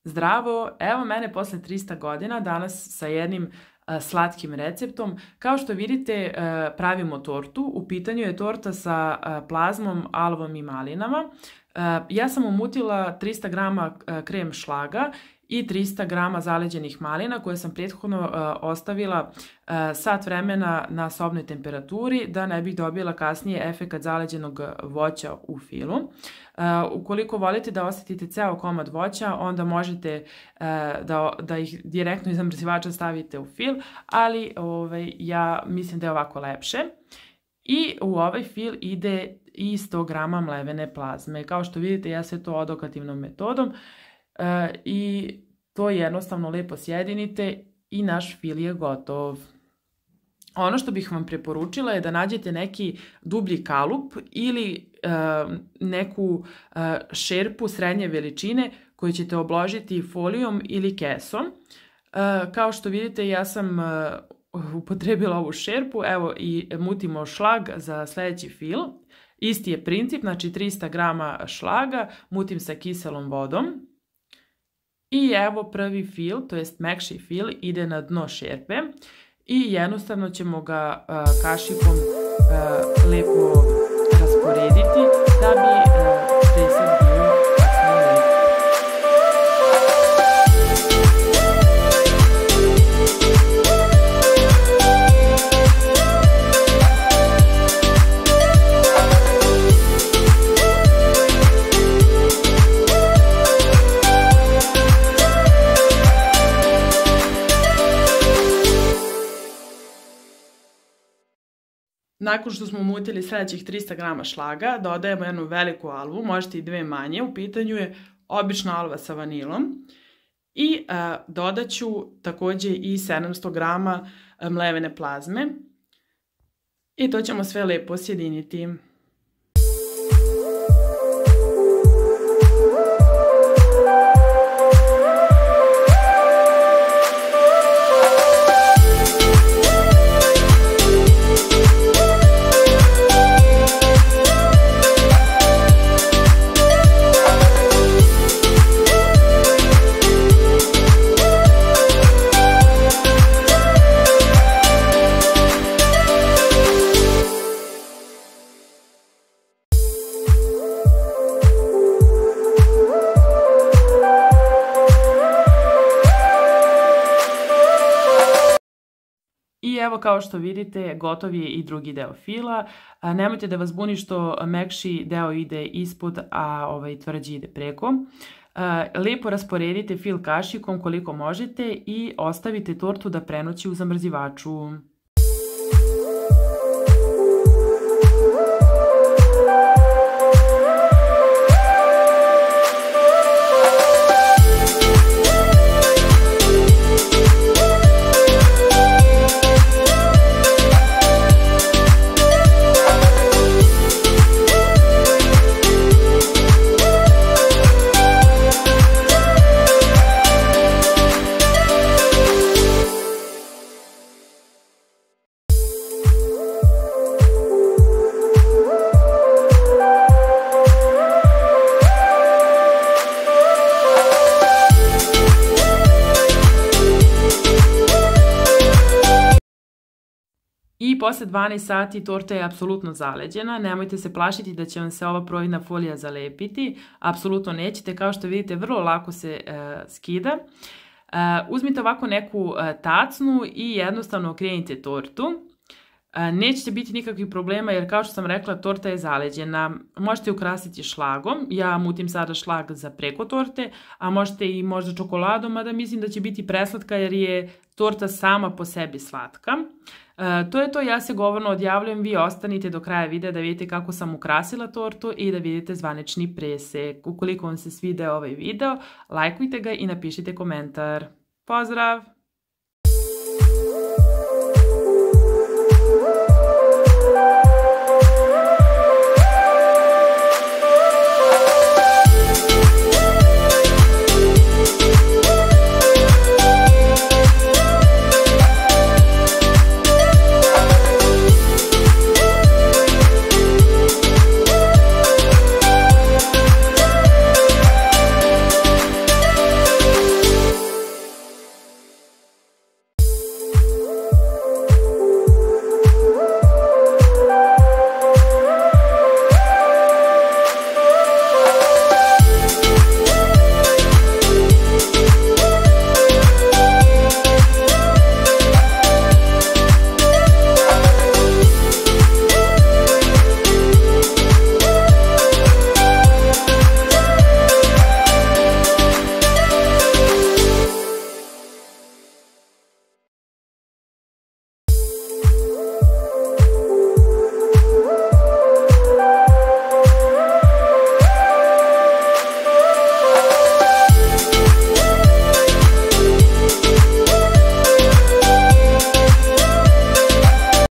Zdravo, evo mene posle 300 godina danas sa jednim slatkim receptom. Kao što vidite pravimo tortu, u pitanju je torta sa plazmom, alvom i malinama. Ja sam umutila 300 grama krem šlaga i 300 grama zaleđenih malina koje sam prethodno ostavila sat vremena na sobnoj temperaturi da ne bih dobila kasnije efekat zaleđenog voća u filu. Ukoliko volite da osetite ceo komad voća, onda možete da ih direktno iz zamrzivača stavite u fil, ali ja mislim da je ovako lepše. I u ovaj fil ide i 100 grama mlevene plazme. Kao što vidite, ja sve to odokativnom metodom i to jednostavno lepo sjedinite i naš fil je gotov. Ono što bih vam preporučila je da nađete neki dublji kalup ili neku šerpu srednje veličine koju ćete obložiti folijom ili kesom. Kao što vidite, ja sam upotrebila ovu šerpu, evo i mutimo šlag za sljedeći fil. Isti je princip, znači 300 grama šlaga mutim sa kiselom vodom. I evo prvi fil, to jest mekši fil, ide na dno šerpe i jednostavno ćemo ga kašikom lepo rasporediti da bi presek bio kasnije. Nakon što smo umutili sljedećih 300 grama šlaga, dodajemo jednu veliku alvu, možete i dve manje, u pitanju je obična alva sa vanilom. I dodat ću također i 700 grama mlevene plazme. I to ćemo sve lepo sjediniti. I evo kao što vidite, gotov je i drugi deo fila. Nemojte da vas buni što mekši deo ide ispod, a tvrđi ide preko. Lepo rasporedite fil kašikom koliko možete i ostavite tortu da prenoći u zamrzivaču. I posle 12 sati torta je apsolutno zaleđena, nemojte se plašiti da će vam se ova providna folija zalepiti, apsolutno nećete, kao što vidite vrlo lako se skida. Uzmite ovako neku tacnu i jednostavno okrenite tortu. Nećete biti nikakvih problema jer kao što sam rekla torta je zaleđena. Možete ukrasiti šlagom, ja mutim sada šlag za preko torte, a možete i možda čokoladom, mada mislim da će biti preslatka jer je torta sama po sebi slatka. To je to, ja se govorno odjavljujem, vi ostanite do kraja videa da vidite kako sam ukrasila tortu i da vidite zvanični presek. Ukoliko vam se svidio ovaj video, lajkujte ga i napišite komentar. Pozdrav!